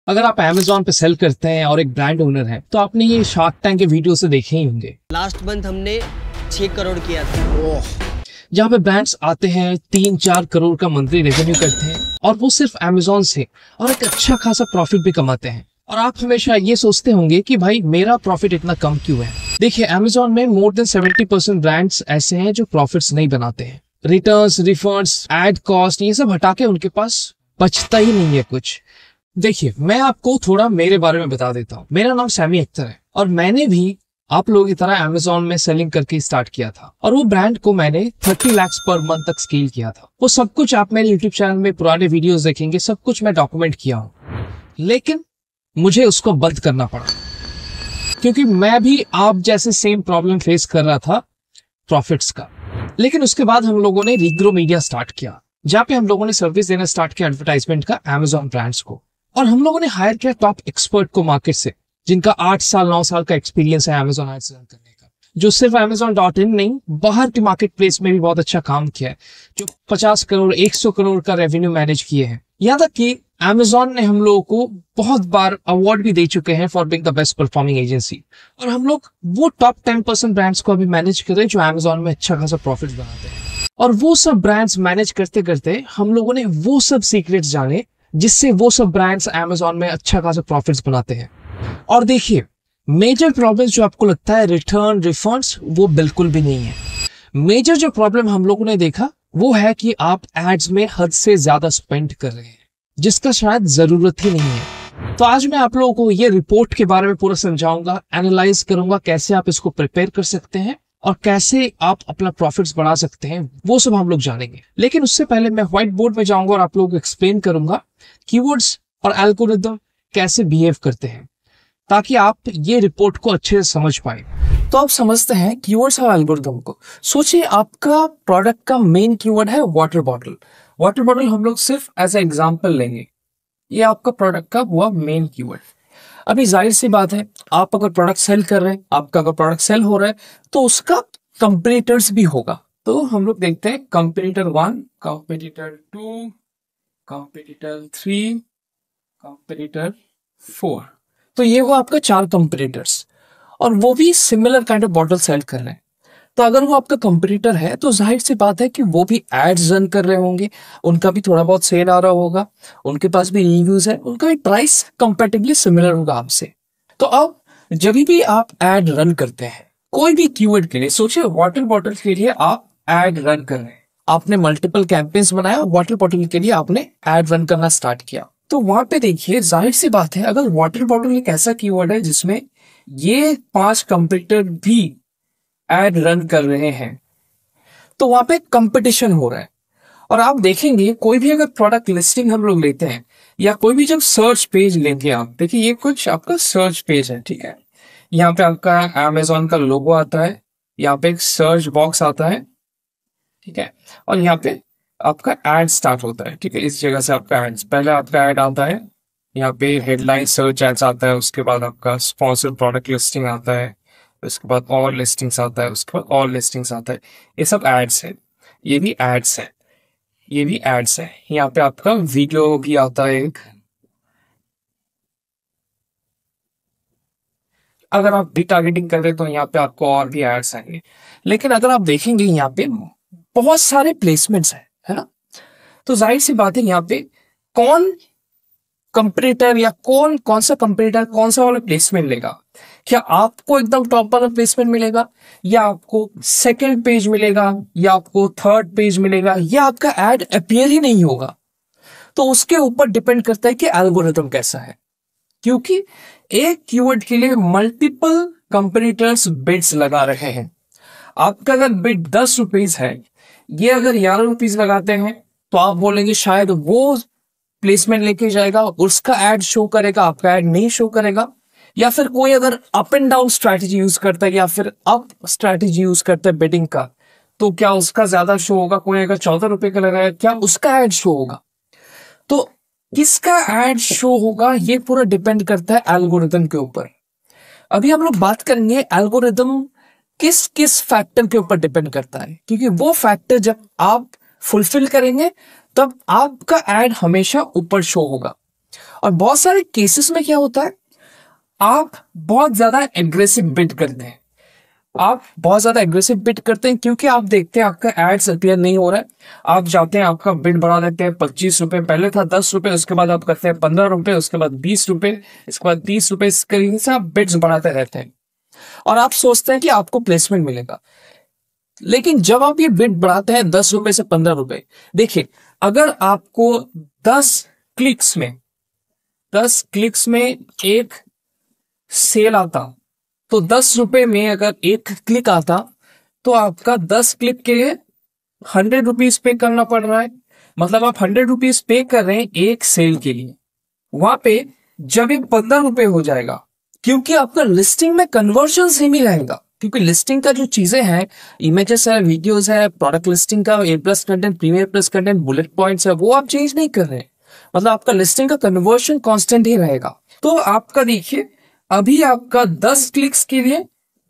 अगर आप Amazon पे सेल करते हैं और एक ब्रांड ओनर हैं, तो आपने ये शार्क टैंक के वीडियो से देखे ही होंगे। लास्ट मंथ हमने 6 करोड़ किया था। जहाँ पे ब्रांड्स आते हैं 3-4 करोड़ का मंथली रेवेन्यू करते हैं और वो सिर्फ Amazon से और एक अच्छा खासा प्रॉफिट भी कमाते हैं। और आप हमेशा ये सोचते होंगे कि भाई मेरा प्रॉफिट इतना कम क्यों है। देखिए, Amazon में मोर देन 70% ब्रांड्स ऐसे हैं जो प्रॉफिट्स नहीं बनाते हैं। रिटर्न्स, रिफंड्स, एड कॉस्ट, ये सब हटा के उनके पास बचता ही नहीं है कुछ। देखिए, मैं आपको थोड़ा मेरे बारे में बता देता हूँ। मेरा नाम सैमी अख्तर है और मैंने भी आप लोगों की तरह Amazon में सेलिंग करके स्टार्ट किया था और वो ब्रांड को मैंने 30 लाख पर मंथ तक स्केल किया था। वो सब कुछ आप मेरे YouTube चैनल में पुराने वीडियोस देखेंगे, सब कुछ मैं डॉक्यूमेंट किया हूँ। लेकिन मुझे उसको बंद करना पड़ा क्योंकि मैं भी आप जैसे सेम प्रॉब्लम फेस कर रहा था प्रॉफिट्स का। लेकिन उसके बाद हम लोगों ने रीग्रो मीडिया स्टार्ट किया, जहाँ पे हम लोगों ने सर्विस देना स्टार्ट किया एडवर्टाइजमेंट का Amazon ब्रांड्स को। और हम लोगों ने हायर किया टॉप एक्सपर्ट को मार्केट से, जिनका 8 साल 9 साल का एक्सपीरियंस है Amazon एड्स रन करने का, जो सिर्फ Amazon.in नहीं, बाहर के मार्केट प्लेस में भी बहुत अच्छा काम किया है, जो 50 करोड़ 100 करोड़ का रेवेन्यू मैनेज किए हैं। यहाँ तक कि Amazon ने हम लोगों को बहुत बार अवार्ड भी दे चुके हैं for being the best performing agency. और हम लोग वो टॉप 10% ब्रांड्स को अभी मैनेज कर रहे हैं जो Amazon में अच्छा खासा प्रॉफिट बनाते हैं। और वो सब ब्रांड्स मैनेज करते करते हम लोगों ने वो सब सीक्रेट्स जाने जिससे वो सब ब्रांड्स Amazon में अच्छा खासा प्रॉफिट्स बनाते हैं। और देखिए, मेजर प्रॉब्लम जो आपको लगता है रिटर्न, रिफंड्स, वो बिल्कुल भी नहीं है। मेजर जो प्रॉब्लम हम लोगों ने देखा वो है कि आप एड्स में हद से ज्यादा स्पेंड कर रहे हैं, जिसका शायद जरूरत ही नहीं है। तो आज मैं आप लोगों को ये रिपोर्ट के बारे में पूरा समझाऊंगा, एनालाइज करूंगा कैसे आप इसको प्रिपेयर कर सकते हैं और कैसे आप अपना प्रॉफिट्स बढ़ा सकते हैं, वो सब हम लोग जानेंगे। लेकिन उससे पहले मैं व्हाइट बोर्ड में जाऊंगा और आप लोगों को एक्सप्लेन करूंगा कीवर्ड्स और एल्गोरिदम कैसे बिहेव करते हैं, ताकि आप ये रिपोर्ट को अच्छे से समझ पाए। तो आप समझते हैं कीवर्ड्स और एल्गोरिदम को। सोचिए, आपका प्रोडक्ट का मेन कीवर्ड है वाटर बॉटल। वाटर बॉटल हम लोग सिर्फ एज ए एग्जांपल लेंगे, ये आपका प्रोडक्ट का हुआ मेन कीवर्ड। अभी जाहिर सी बात है, आप अगर प्रोडक्ट सेल कर रहे हैं, आपका अगर प्रोडक्ट सेल हो रहा है तो उसका कंपटीटर्स भी होगा। तो हम लोग देखते हैं कंपटीटर 1, कंपटीटर 2, कंपटीटर 3, कंपटीटर 4। तो ये हुआ आपका 4 कंपटीटर्स और वो भी similar kind of bottle sell कर रहे हैं। तो अगर वो आपका कंपटीटर है तो जाहिर सी बात है कि वो भी एड्स रन कर रहे होंगे, उनका भी थोड़ा बहुत सेल आ रहा होगा, उनके पास भी रिव्यूज है, उनका भी प्राइस कंपैरेटिवली सिमिलर होगा आपसे। तो अब जब भी आप एड रन करते हैं कोई भी कीवर्ड के लिए, सोचिए वाटर बॉटल के लिए आप एड रन कर रहे हैं, आपने मल्टीपल कैंपेन्स बनाया, वाटर बॉटल के लिए आपने एड रन करना स्टार्ट किया। तो वहां पे देखिए, जाहिर सी बात है, अगर वाटर बॉटल एक ऐसा कीवर्ड है जिसमें ये 5 कंपटीटर भी एड रन कर रहे हैं, तो वहां पे कंपटीशन हो रहा है। और आप देखेंगे कोई भी अगर प्रोडक्ट लिस्टिंग हम लोग लेते हैं या कोई भी जब सर्च पेज लेंगे, आप देखिए ये कुछ आपका सर्च पेज है, ठीक है। यहाँ पे आपका Amazon का लोगो आता है, यहाँ पे एक सर्च बॉक्स आता है, ठीक है, और यहाँ पे आपका एड स्टार्ट होता है, ठीक है। इस जगह से आपका एड्स, पहले आपका एड आता है, यहाँ पे हेडलाइन सर्च एड्स आता है, उसके बाद आपका स्पॉन्सर्ड प्रोडक्ट लिस्टिंग आता है, उसके बाद और लिस्टिंग्स आता है, उसके बाद और लिस्टिंग्स आता है। ये सब एड्स है, ये भी एड्स है, ये भी एड्स है। यहाँ पे आपका वीडियो भी आता है एक, अगर आप भी टारगेटिंग कर रहे हैं तो यहाँ पे आपको और भी एड्स आएंगे। लेकिन अगर आप देखेंगे यहाँ पे बहुत सारे प्लेसमेंट्स है ना, तो जाहिर सी बात है यहाँ पे कौन कंपटीटर या कौन सा कंपटीटर कौन सा वाला प्लेसमेंट लेगा। क्या आपको एकदम टॉप वाला प्लेसमेंट मिलेगा, या आपको सेकंड पेज मिलेगा, या आपको थर्ड पेज मिलेगा, या आपका एड अपीयर ही नहीं होगा। तो उसके ऊपर डिपेंड करता है कि एल्गोरिथम कैसा है, क्योंकि एक कीवर्ड के लिए मल्टीपल कंपटीटर्स बिड्स लगा रहे हैं। आपका अगर बिड 10 रुपीज है, ये अगर 11 रुपीज लगाते हैं, तो आप बोलेंगे शायद वो प्लेसमेंट लेके जाएगा, उसका एड शो करेगा, आपका एड नहीं शो करेगा। या फिर कोई अगर up and down strategy use करता है या फिर अप स्ट्रैटेजी यूज करता है बिडिंग का, तो क्या उसका ज्यादा शो होगा। कोई अगर 14 रुपए का लगाया, क्या उसका एड शो होगा। तो किसका एड शो होगा ये पूरा डिपेंड करता है एल्गोरिथम के ऊपर। अभी हम लोग बात करेंगे एल्गोरिथम किस किस फैक्टर के ऊपर डिपेंड करता है, क्योंकि वो फैक्टर जब आप फुलफिल करेंगे तब आपका एड हमेशा ऊपर शो होगा। और बहुत सारे केसेस में क्या होता है, आप बहुत ज्यादा एग्रेसिव बिड करते हैं। आप बहुत ज्यादा एग्रेसिव बिड करते हैं क्योंकि आप देखते हैं आपका एड्स अपीयर नहीं हो रहा है, आप जाते हैं आपका बिड बढ़ा देते हैं 25 रुपए, पहले था 10 रुपए, उसके बाद आप करते हैं 15 रुपए, उसके बाद 20 रुपए, इसके बाद 30 रुपए, इस तरीके से आप बिड्स बढ़ाते रहते हैं और आप सोचते हैं कि आपको प्लेसमेंट मिलेगा। लेकिन जब आप ये बिड बढ़ाते हैं 10 रुपए से 15 रुपए, देखिए अगर आपको 10 क्लिक्स में एक सेल आता, तो 10 रुपए में अगर एक क्लिक आता तो आपका 10 क्लिक के लिए 100 रुपीज पे करना पड़ रहा है। मतलब आप 100 रुपीज पे कर रहे हैं एक सेल के लिए। वहां पे जब ये 15 रुपए हो जाएगा, क्योंकि आपका लिस्टिंग में कन्वर्जन सेम ही रहेगा, क्योंकि लिस्टिंग का जो चीजें हैं, इमेजेस है, वीडियोस है, प्रोडक्ट लिस्टिंग का A plus content, premier plus content, bullet points है, वो आप चेंज नहीं कर रहे हैं। मतलब आपका लिस्टिंग का कन्वर्जन कांस्टेंट ही रहेगा। तो आपका देखिए अभी आपका 10 क्लिक्स के लिए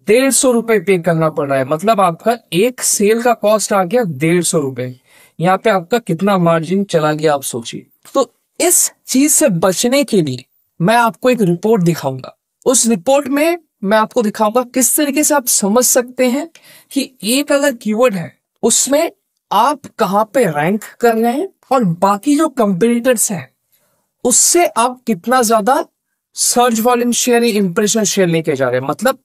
150 रुपए पे करना पड़ रहा है। मतलब आपका एक सेल का कॉस्ट आ गया 150 रुपए। यहाँ पे आपका कितना मार्जिन चला गया आप सोचिए। तो इस चीज से बचने के लिए मैं आपको एक रिपोर्ट दिखाऊंगा। उस रिपोर्ट में मैं आपको दिखाऊंगा किस तरीके से आप समझ सकते हैं कि एक अगर कीवर्ड है उसमें आप कहां पे रैंक कर रहे हैं और बाकी जो कंपेटिटर्स हैं उससे आप कितना ज्यादा search volume share, impression share लेके जा रहे हैं। मतलब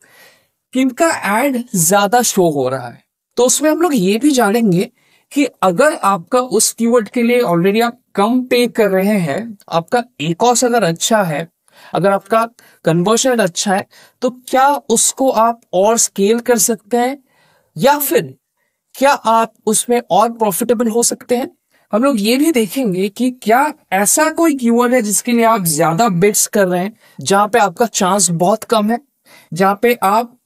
किनका एड ज्यादा शो हो रहा है। तो उसमें हम लोग ये भी जानेंगे कि अगर आपका उस कीवर्ड के लिए ऑलरेडी आप कम पे कर रहे हैं, आपका ACOS अगर अच्छा है, अगर आपका कन्वर्जन अच्छा है, तो क्या उसको आप और स्केल कर सकते हैं या फिर क्या आप उसमें और प्रॉफिटेबल हो सकते हैं। हम लोग ये भी देखेंगे कि क्या ऐसा कोई कीवर्ड है जिसके लिए आप ज्यादा बिड्स कर रहे हैं, जहां पे आपका चांस बहुत कम है, जहां पे आप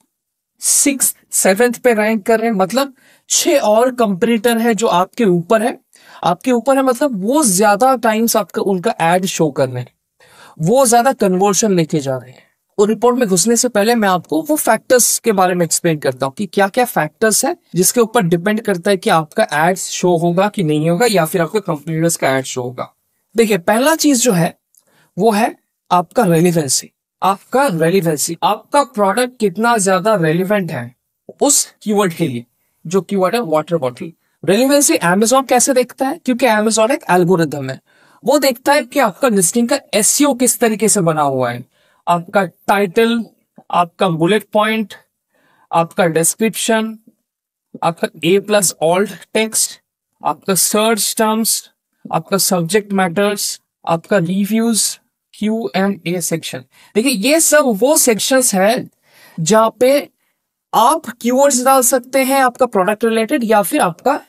6th 7th पे रैंक कर रहे हैं। मतलब 6 और कंपटीटर है जो आपके ऊपर है, मतलब वो ज्यादा टाइम्स आपका उनका एड शो कर रहे हैं, वो ज्यादा कन्वर्जन लेके जा रहे हैं। और रिपोर्ट में घुसने से पहले मैं आपको वो फैक्टर्स के बारे में एक्सप्लेन करता हूँ कि क्या क्या फैक्टर्स है जिसके ऊपर डिपेंड करता है कि आपका एड्स शो होगा कि नहीं होगा, या फिर आपका कंपटीटर्स का एड शो होगा। देखिए पहला चीज जो है वो है आपका रेलिवेंसी। आपका प्रोडक्ट कितना ज्यादा रेलिवेंट है उस कीवर्ड के लिए, जो कीवर्ड है वाटर बॉटल। रेलिवेंसी Amazon कैसे देखता है, क्योंकि Amazon एक एल्गोरिथम है, वो देखता है कि आपका लिस्टिंग का SEO किस तरीके से बना हुआ है। आपका टाइटल, आपका बुलेट पॉइंट, आपका डिस्क्रिप्शन, आपका A+ ऑल्ट टेक्स्ट, आपका सर्च टर्म्स, आपका सब्जेक्ट मैटर्स, आपका रिव्यूज, Q&A सेक्शन। देखिए ये सब वो सेक्शंस है जहां पे आप कीवर्ड्स डाल सकते हैं आपका प्रोडक्ट रिलेटेड, या फिर आपका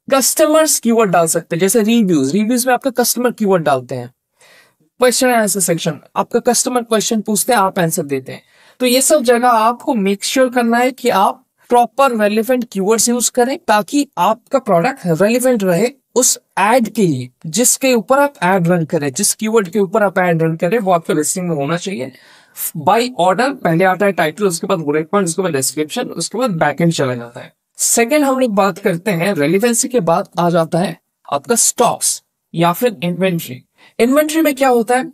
कस्टमर्स कीवर्ड डाल सकते हैं। जैसे रिव्यूज में आपका कस्टमर कीवर्ड डालते हैं। क्वेश्चन एंड आंसर सेक्शन, आपका कस्टमर क्वेश्चन पूछते हैं, आप आंसर देते हैं। तो ये सब जगह आपको मेक श्योर करना है कि आप प्रॉपर रेलिवेंट कीवर्ड्स यूज करें, ताकि आपका प्रोडक्ट रेलिवेंट रहे उस एड के लिए जिसके ऊपर आप एड रन करें, जिस कीवर्ड के ऊपर आप एड रन करें वो आपके लिस्टिंग में होना चाहिए। बाय ऑर्डर पहले आता है टाइटल, उसके बाद बुलेट पॉइंट, उसके बाद डिस्क्रिप्शन, उसके बाद बैकएंड चला जाता है। सेकंड हम लोग बात करते हैं रेलिवेंसी के बाद आ जाता है आपका स्टॉक्स या फिर इन्वेंट्री। इन्वेंट्री में क्या होता है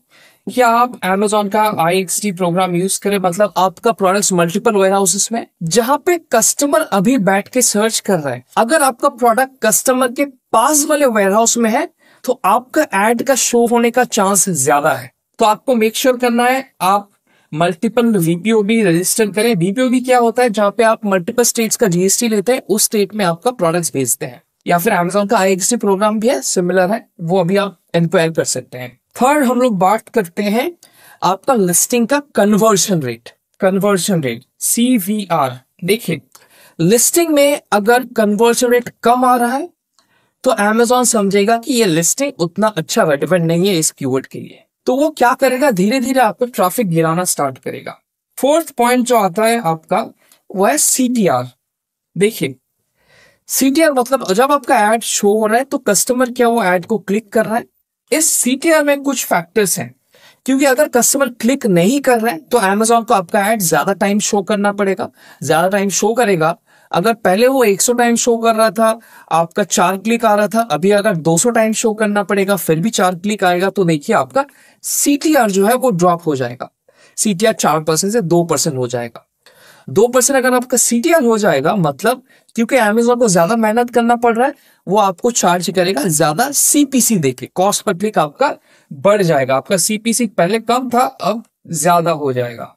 कि आप Amazon का IXT प्रोग्राम यूज करें, मतलब आपका प्रोडक्ट्स मल्टीपल वेयरहाउसेस में जहां पे कस्टमर अभी बैठ के सर्च कर रहे हैं। अगर आपका प्रोडक्ट कस्टमर के पास वाले वेयरहाउस में है तो आपका एड का शो होने का चांस ज्यादा है। तो आपको मेक श्योर करना है आप मल्टीपल VPOB रजिस्टर करें। VPOB क्या होता है, जहां पे आप मल्टीपल स्टेट्स का GST लेते हैं, उस स्टेट में आपका प्रोडक्ट्स भेजते हैं। या फिर Amazon का IXT प्रोग्राम भी है, सिमिलर है, वो अभी आप इंक्वायर कर सकते हैं। थर्ड हम लोग बात करते हैं आपका लिस्टिंग का कन्वर्जन रेट CVR। देखिए लिस्टिंग में अगर कन्वर्जन रेट कम आ रहा है तो Amazon समझेगा कि ये लिस्टिंग उतना अच्छा रेलेवेंट नहीं है इस कीवर्ड के लिए, तो वो क्या करेगा, धीरे धीरे आपको ट्रैफिक गिराना स्टार्ट करेगा। फोर्थ पॉइंट जो आता है आपका वो है CTR। देखिए CTR मतलब जब आपका एड शो हो रहा है तो कस्टमर क्या वो एड को क्लिक कर रहा है। इस CTR में कुछ फैक्टर्स हैं, क्योंकि अगर कस्टमर क्लिक नहीं कर रहे हैं तो Amazon को आपका एड ज्यादा टाइम शो करना पड़ेगा। ज्यादा टाइम शो करेगा अगर पहले वो 100 टाइम शो कर रहा था, आपका 4 क्लिक आ रहा था, अभी अगर 200 टाइम शो करना पड़ेगा फिर भी 4 क्लिक आएगा, तो देखिए आपका CTR जो है वो ड्रॉप हो जाएगा। CTR 4% से 2% हो जाएगा। 2% अगर आपका CTR हो जाएगा, मतलब क्योंकि Amazon को ज्यादा मेहनत करना पड़ रहा है, वो आपको चार्ज करेगा ज्यादा CPC देके, कॉस्ट पर क्लिक आपका बढ़ जाएगा। आपका CPC पहले कम था, अब ज्यादा हो जाएगा।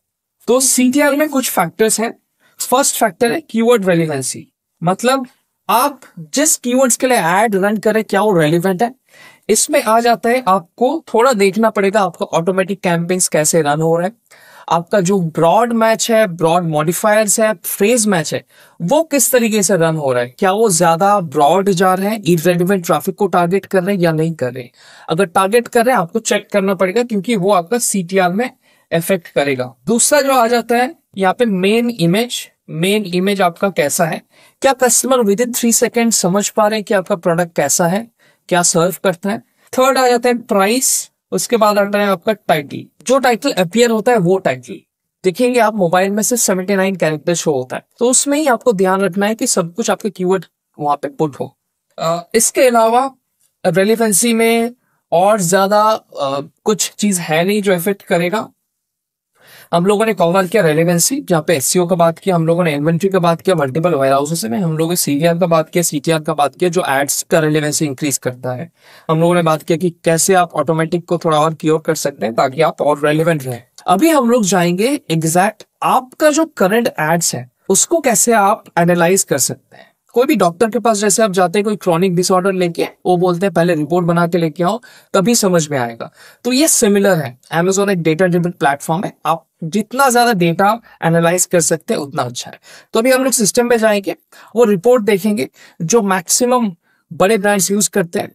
तो CTR में कुछ फैक्टर्स हैं। फर्स्ट फैक्टर है कीवर्ड रेलिवेंसी, मतलब आप जिस कीवर्ड्स के लिए एड रन करें क्या वो रेलिवेंट है। इसमें आ जाता है आपको थोड़ा देखना पड़ेगा आपका ऑटोमेटिक कैंपेन्स कैसे रन हो रहा है, आपका जो ब्रॉड मैच है, ब्रॉड मॉडिफायर्स है, फ्रेज मैच है, वो किस तरीके से रन हो रहा है, क्या वो ज्यादा ब्रॉड जा रहे हैं, इररेलेवेंट ट्रैफिक को टारगेट कर रहे हैं या नहीं कर रहे हैं। अगर टारगेट कर रहे हैं आपको चेक करना पड़ेगा, क्योंकि वो आपका CTR में इफेक्ट करेगा। दूसरा जो आ जाता है यहाँ पे मेन इमेज आपका कैसा है, क्या कस्टमर विद इन 3 सेकेंड समझ पा रहे हैं कि आपका प्रोडक्ट कैसा है, क्या सर्व करता है। थर्ड आ जाता है प्राइस, उसके बाद आता है आपका टाइटल। जो टाइटल अपीयर होता है वो टाइटल देखेंगे आप मोबाइल में सिर्फ 79 कैरेक्टर शो होता है, तो उसमें ही आपको ध्यान रखना है कि सब कुछ आपके कीवर्ड वहां पे पुट हो। इसके अलावा रेलिवेंसी में और ज्यादा कुछ चीज है नहीं जो इफेक्ट करेगा। हम लोगों ने कवर किया रेलेवेंसी, जहाँ पे SEO का बात किया, हम लोगों ने इन्वेंट्री का बात किया, मल्टीपल वेयरहाउसेस में हम लोगों ने CTR का बात किया, CTR का बात किया जो एड्स का रेलेवेंसी इंक्रीज करता है। हम लोगों ने बात किया कि कैसे आप ऑटोमेटिक को थोड़ा और क्योर कर सकते हैं ताकि आप और रेलिवेंट रहें। अभी हम लोग जाएंगे एग्जैक्ट आपका जो करंट एड्स है उसको कैसे आप एनालाइज कर सकते हैं। कोई भी डॉक्टर के पास जैसे आप जाते हैं कोई क्रॉनिक डिसऑर्डर लेके, वो बोलते हैं पहले रिपोर्ट बना के लेके आओ तभी समझ में आएगा। तो ये सिमिलर है, Amazon एक डेटा ड्रिवन प्लेटफॉर्म है, आप जितना ज्यादा डेटा एनालाइज कर सकते हैं उतना अच्छा है। तो अभी हम लोग सिस्टम पे जाएंगे, वो रिपोर्ट देखेंगे जो मैक्सिमम बड़े ब्रांड्स यूज करते हैं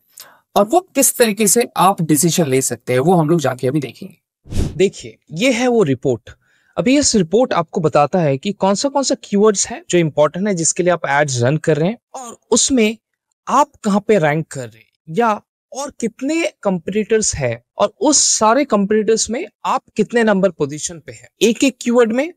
और वो किस तरीके से आप डिसीजन ले सकते हैं, वो हम लोग जाके अभी देखेंगे। देखिए ये है वो रिपोर्ट। अभी इस रिपोर्ट आपको बताता है कि कौन सा कीवर्ड्स है जो इंपॉर्टेंट है जिसके लिए आप एड्स रन कर रहे हैं, और उसमें आप कहां पे रैंक कर रहे हैं, या और कितने कंपटीटर्स है, और उस सारे कंपटीटर्स में आप कितने नंबर पोजीशन पे है। एक एक कीवर्ड में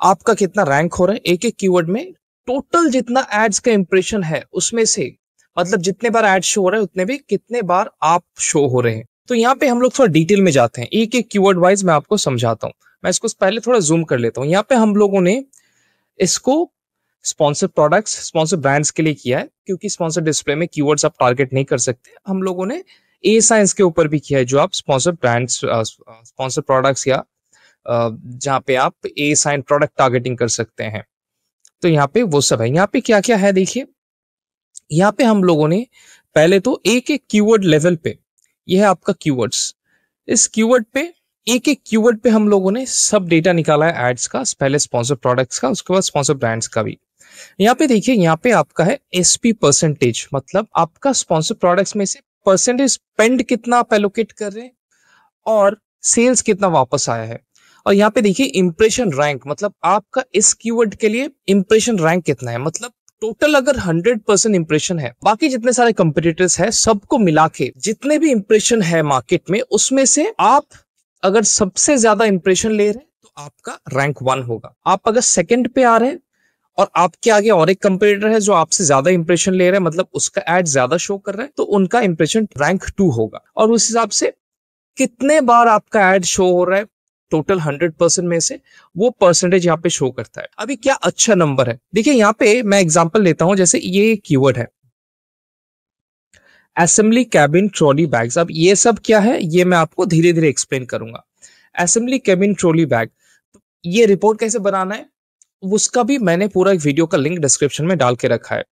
आपका कितना रैंक हो रहा है, एक एक कीवर्ड में टोटल जितना एड्स का इंप्रेशन है उसमें से, मतलब जितने बार एड शो हो रहा है उतने भी कितने बार आप शो हो रहे हैं। तो यहाँ पे हम लोग थोड़ा डिटेल में जाते हैं, एक एक कीवर्ड वाइज मैं आपको समझाता हूँ। मैं इसको पहले थोड़ा जूम कर लेता हूँ। यहाँ पे हम लोगों ने इसको स्पॉन्सर प्रोडक्ट्स, स्पॉन्सर ब्रांड्स के लिए किया है, क्योंकि स्पॉन्सर डिस्प्ले में कीवर्ड्स आप टारगेट नहीं कर सकते। हम लोगों ने A-Science के ऊपर भी किया है, जो आप स्पॉन्सर ब्रांड्स, स्पॉन्सर प्रोडक्ट्स या जहाँ पे आप A-Science प्रोडक्ट टारगेटिंग कर सकते हैं। तो यहाँ पे वो सब है। यहाँ पे क्या क्या है देखिए, यहाँ पे हम लोगों ने पहले तो एक एक कीवर्ड लेवल पे, यह है आपका कीवर्ड्स, इस कीवर्ड पे एक एक कीवर्ड पे हम लोगों ने सब डेटा निकाला है एड्स का, पहले स्पॉन्सर प्रोडक्ट्स का, उसके बाद स्पॉन्सर ब्रांड्स का भी। यहाँ पे देखिए, यहाँ पे आपका है SP परसेंटेज, मतलब आपका स्पॉन्सर प्रोडक्ट्स में से परसेंटेज स्पेंड कितना आप एलोकेट कर रहे हैं और सेल्स कितना वापस आया है। और यहाँ पे देखिए इंप्रेशन रैंक, मतलब आपका इस कीवर्ड के लिए इंप्रेशन रैंक कितना है, मतलब टोटल अगर 100% इंप्रेशन है, बाकी जितने सारे कंपटीटर्स है सबको मिला के जितने भी इंप्रेशन है मार्केट में, उसमें से आप अगर सबसे ज्यादा इंप्रेशन ले रहे हैं तो आपका रैंक 1 होगा। आप अगर सेकंड पे आ रहे हैं और आपके आगे और एक कंपटीटर है जो आपसे ज्यादा इंप्रेशन ले रहा है, मतलब उसका एड ज्यादा शो कर रहा है, तो उनका इंप्रेशन रैंक 2 होगा। और उस हिसाब से कितने बार आपका एड शो हो रहा है टोटल 100% में से, वो परसेंटेज यहाँ पे शो करता है। अभी क्या अच्छा नंबर है, देखिए यहाँ पे मैं एग्जांपल लेता हूं, जैसे ये कीवर्ड है असेंबली कैबिन ट्रॉली बैग्स। अब ये सब क्या है ये मैं आपको धीरे धीरे एक्सप्लेन करूंगा। असेंबली कैबिन ट्रॉली बैग, ये रिपोर्ट कैसे बनाना है उसका भी मैंने पूरा एक वीडियो का लिंक डिस्क्रिप्शन में डाल के रखा है।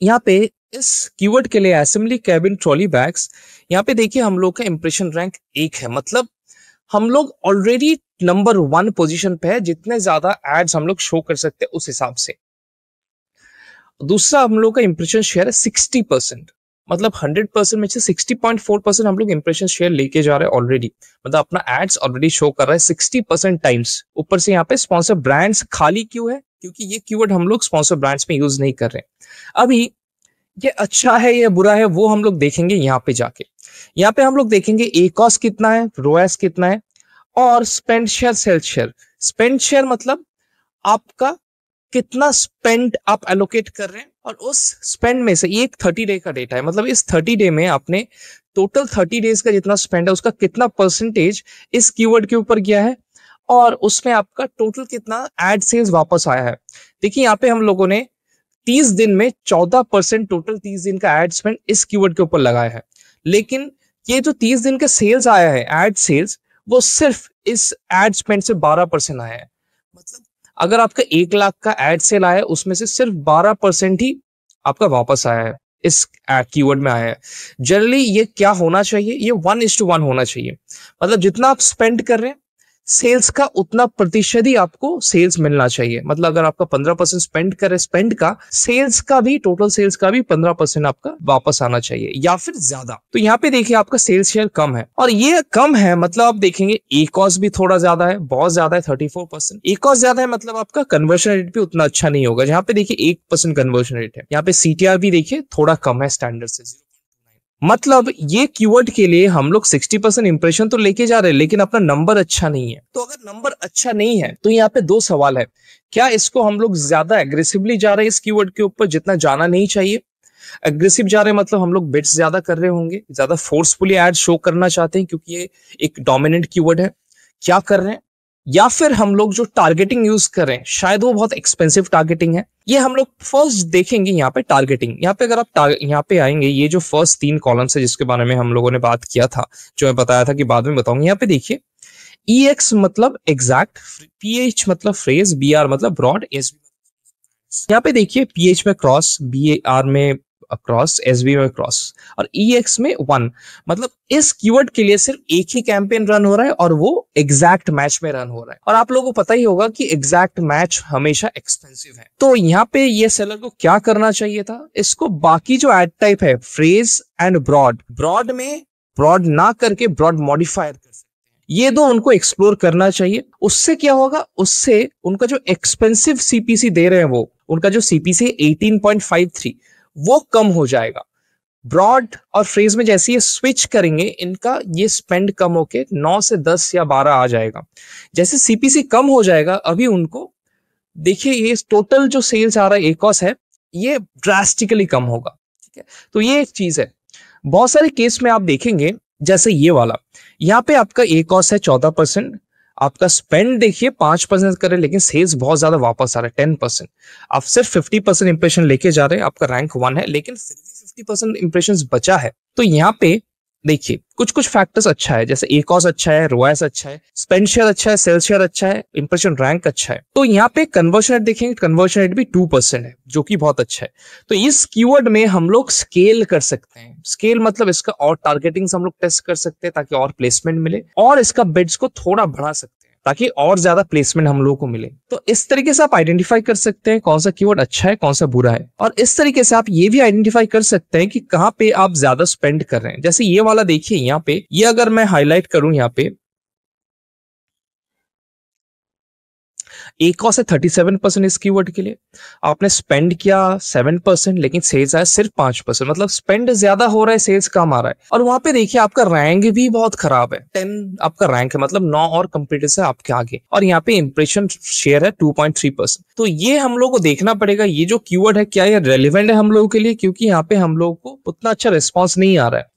यहाँ पे इस कीवर्ड के लिए असेंबली कैबिन ट्रॉली बैग्स, यहाँ पे देखिए हम लोग का इंप्रेशन रैंक 1 है, मतलब हम लोग ऑलरेडी नंबर 1 पोजीशन पे है, जितने ज्यादा एड्स हम लोग शो कर सकते हैं उस हिसाब से। दूसरा हम लोग का इंप्रेशन शेयर है 60%, मतलब 100% में से 60.4% हम लोग इंप्रेशन शेयर लेके जा रहे हैं ऑलरेडी, मतलब अपना एड्स ऑलरेडी शो कर रहा है 60% टाइम्स। ऊपर से यहाँ पे स्पॉन्सर ब्रांड्स खाली क्यों है, क्योंकि ये कीवर्ड हम लोग स्पॉन्सर ब्रांड्स में यूज नहीं कर रहे। अभी ये अच्छा है या बुरा है वो हम लोग देखेंगे यहाँ पे जाके। यहाँ पे हम लोग देखेंगे ACOS कितना है, ROAS कितना है, और spend share, sell share. Spend share मतलब आपका कितना स्पेंड आप एलोकेट कर रहे हैं, और उस स्पेंड में से ये एक 30 डे का डेटा है, मतलब इस 30 डे में आपने टोटल 30 डेज का जितना स्पेंड है उसका कितना परसेंटेज इस कीवर्ड के ऊपर गया है, और उसमें आपका टोटल कितना एड सेल्स वापस आया है। देखिए यहाँ पे हम लोगों ने 30 दिन में 14% टोटल 30 दिन का एड स्पेंड इस कीवर्ड के ऊपर लगाया है, लेकिन ये जो 30 दिन का सेल्स आया है एड सेल्स, वो सिर्फ इस एड स्पेंड से 12% आया है। मतलब अगर आपका 1 लाख का एड सेल आया है उसमें से सिर्फ 12% ही आपका वापस आया है, इस कीवर्ड में आया है। जनरली ये क्या होना चाहिए, ये 1:1 होना चाहिए, मतलब जितना आप स्पेंड कर रहे हैं सेल्स का उतना प्रतिशत ही आपको सेल्स मिलना चाहिए। मतलब अगर आपका 15% स्पेंड करे स्पेंड का, सेल्स का भी, टोटल सेल्स का भी 15% आपका वापस आना चाहिए या फिर ज्यादा। तो यहाँ पे देखिए आपका सेल्स शेयर कम है, और ये कम है मतलब आप देखेंगे ए कॉस्ट भी थोड़ा ज्यादा है, बहुत ज्यादा है 34%। ए कॉस्ट ज्यादा है मतलब आपका कन्वर्शन रेट भी उतना अच्छा नहीं होगा। यहाँ पे देखिए 1% कन्वर्शन रेट है। यहाँ पे सीटीआर भी देखिए थोड़ा कम है स्टैंडर्ड से, मतलब ये कीवर्ड के लिए हम लोग 60% इंप्रेशन तो लेके जा रहे हैं, लेकिन अपना नंबर अच्छा नहीं है। तो अगर नंबर अच्छा नहीं है तो यहाँ पे 2 सवाल है, क्या इसको हम लोग ज्यादा एग्रेसिवली जा रहे हैं इस कीवर्ड के ऊपर जितना जाना नहीं चाहिए। एग्रेसिव जा रहे हैं मतलब हम लोग बिट्स ज्यादा कर रहे होंगे, ज्यादा फोर्सफुली एड शो करना चाहते हैं क्योंकि ये एक डोमिनेंट कीवर्ड है, क्या कर रहे हैं। या फिर हम लोग जो टारगेटिंग यूज कर रहे हैं शायद वो बहुत एक्सपेंसिव टारगेटिंग है। ये हम लोग फर्स्ट देखेंगे यहाँ पे टारगेटिंग। यहाँ पे अगर आप यहाँ पे आएंगे, ये जो फर्स्ट 3 कॉलम्स है जिसके बारे में हम लोगों ने बात किया था, जो मैं बताया था कि बाद में बताऊंगा, यहाँ पे देखिए EX मतलब एग्जैक्ट, PH मतलब फ्रेज, BR मतलब ब्रॉड, SB यहाँ पे देखिए PH में क्रॉस, BR में क्रॉस, SB में क्रॉस, और EX में 1। मतलब इस कीवर्ड के लिए सिर्फ एक ही कैंपेन रन हो रहा है और वो एग्जैक्ट मैच में रन हो रहा है। और आप लोगों को पता ही होगा कि एग्जैक्ट मैच हमेशा एक्सपेंसिव है। तो यहाँ पे ये सेलर को क्या करना चाहिए था, इसको बाकी जो एड टाइप है फ्रेज एंड ब्रॉड, ब्रॉड में ब्रॉड ना करके ब्रॉड मॉडिफायर कर सकते हैं, ये 2 उनको एक्सप्लोर करना चाहिए। उससे क्या होगा, उससे उनका जो एक्सपेंसिव CPC दे रहे हैं वो, उनका जो CPC 18.53 वो कम हो जाएगा। ब्रॉड और फ्रेज में जैसे ये स्विच करेंगे इनका ये स्पेंड कम होके 9 से 10 या 12 आ जाएगा। जैसे CPC कम हो जाएगा, अभी उनको देखिए ये टोटल जो सेल्स आ रहा है ACOS है, ये ड्रास्टिकली कम होगा। ठीक है, तो ये एक चीज है। बहुत सारे केस में आप देखेंगे जैसे ये वाला, यहाँ पे आपका ACOS है 14%, आपका स्पेंड देखिए 5% करे लेकिन सेल्स बहुत ज्यादा वापस आ रहा है 10%। आप सिर्फ 50% इंप्रेशन लेके जा रहे हैं, आपका रैंक 1 है लेकिन फिर भी 50% इंप्रेशन बचा है। तो यहाँ पे देखिए कुछ कुछ फैक्टर्स अच्छा है, जैसे ACOS अच्छा है, ROAS अच्छा है, स्पेंड शेयर अच्छा है, सेल्स शेयर अच्छा है, इंप्रेशन रैंक अच्छा है। तो यहाँ पे कन्वर्शन रेट देखेंगे, कन्वर्शन रेट भी 2% है जो कि बहुत अच्छा है। तो इस कीवर्ड में हम लोग स्केल कर सकते हैं। स्केल मतलब इसका और टारगेटिंग हम लोग टेस्ट कर सकते हैं ताकि और प्लेसमेंट मिले, और इसका बिड्स को थोड़ा बढ़ा सकते हैं ताकि और ज्यादा प्लेसमेंट हम लोगों को मिले। तो इस तरीके से आप आइडेंटिफाई कर सकते हैं कौन सा कीवर्ड अच्छा है, कौन सा बुरा है, और इस तरीके से आप ये भी आइडेंटिफाई कर सकते हैं कि कहां पे आप ज्यादा स्पेंड कर रहे हैं। जैसे ये वाला देखिए, यहाँ पे ये अगर मैं हाईलाइट करूं, यहाँ पे ACOS है 37% इस कीवर्ड के लिए, आपने स्पेंड किया 7% लेकिन सेल्स आया सिर्फ 5%। मतलब स्पेंड ज्यादा हो रहा है, सेल्स कम आ रहा है। और वहां पे देखिए आपका रैंक भी बहुत खराब है, 10 आपका रैंक है, मतलब 9 और कंपटीटर्स है आपके आगे, और यहाँ पे इंप्रेशन शेयर है 2.3%। तो ये हम लोग को देखना पड़ेगा ये जो कीवर्ड है क्या ये रेलिवेंट है हम लोगों के लिए, क्योंकि यहाँ पे हम लोग को उतना अच्छा रिस्पॉन्स नहीं आ रहा है।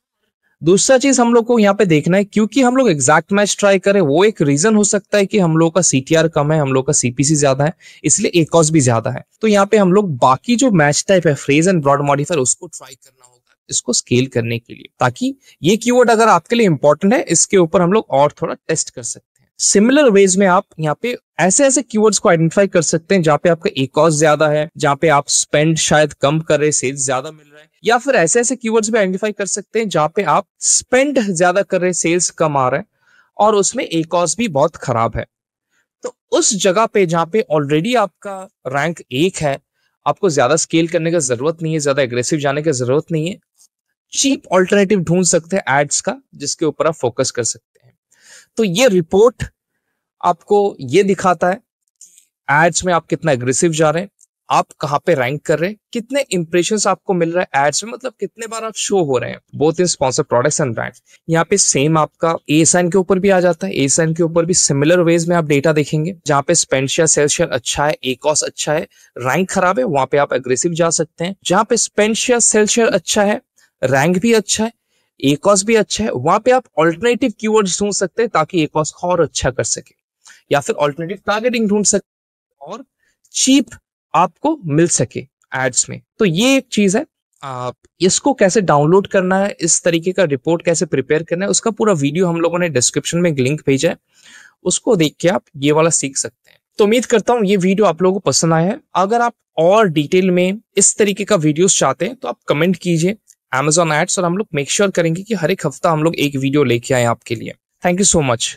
दूसरा चीज हम लोग को यहाँ पे देखना है, क्योंकि हम लोग एग्जैक्ट मैच ट्राई करें, वो एक रीजन हो सकता है कि हम लोग का CTR कम है, हम लोग का CPC ज्यादा है, इसलिए ACOS भी ज्यादा है। तो यहाँ पे हम लोग बाकी जो मैच टाइप है फ्रेज एंड ब्रॉड मॉडिफायर उसको ट्राई करना होगा इसको स्केल करने के लिए, ताकि ये कीवर्ड अगर आपके लिए इंपॉर्टेंट है इसके ऊपर हम लोग और थोड़ा टेस्ट कर सकते हैं। सिमिलर वेज में आप यहाँ पे ऐसे ऐसे कीवर्ड्स को आइडेंटिफाई कर सकते हैं जहां पे आपका ACOS ज्यादा है, जहां पे आप स्पेंड शायद कम कर रहे, सेल्स ज्यादा मिल रहा है, या फिर ऐसे ऐसे कीवर्ड्स भी आइडेंटिफाई कर सकते हैं जहां पे आप स्पेंड ज्यादा कर रहे, सेल्स कम आ रहा है और उसमें ACOS भी बहुत खराब है। तो उस जगह पे जहां पे ऑलरेडी आपका रैंक 1 है, आपको ज्यादा स्केल करने की जरूरत नहीं है, ज्यादा एग्रेसिव जाने की जरूरत नहीं है, चीप ऑल्टरनेटिव ढूंढ सकते हैं एड्स का जिसके ऊपर आप फोकस कर सकते हैं। तो ये रिपोर्ट आपको ये दिखाता है कि एड्स में आप कितना एग्रेसिव जा रहे हैं, आप कहाँ पे रैंक कर रहे हैं, कितने इंप्रेशंस आपको मिल रहा है एड्स में, मतलब कितने बार आप शो हो रहे हैं both in sponsor products and brands. यहाँ पे सेम आपका एएसआईएन के ऊपर भी आ जाता है। एएसआईएन के ऊपर भी सिमिलर वेज में आप डेटा देखेंगे, जहाँ पे स्पेंड शेयर, सेल शेयर अच्छा है, ACOS अच्छा है, रैंक खराब है, वहां पे आप एग्रेसिव जा सकते हैं। जहाँ पे स्पेंड शेयर, सेल शेयर अच्छा है, रैंक भी अच्छा है, ACOS भी अच्छा है, वहां पे आप ऑल्टरनेटिव कीवर्ड्स ढूंढ सकते हैं ताकि ACOS को और अच्छा कर सके, या फिर ऑल्टरनेटिव टारगेटिंग ढूंढ सकते और चीप आपको मिल सके एड्स में। तो ये एक चीज है। आप इसको कैसे डाउनलोड करना है, इस तरीके का रिपोर्ट कैसे प्रिपेयर करना है, उसका पूरा वीडियो हम लोगों ने डिस्क्रिप्शन में लिंक भेजा है, उसको देख के आप ये वाला सीख सकते हैं। तो उम्मीद करता हूं ये वीडियो आप लोगों को पसंद आया है। अगर आप और डिटेल में इस तरीके का वीडियोस चाहते हैं तो आप कमेंट कीजिए Amazon एड्स, और हम लोग मेक श्योर करेंगे कि हर एक हफ्ता हम लोग एक वीडियो लेके आए आपके लिए। Thank you so much.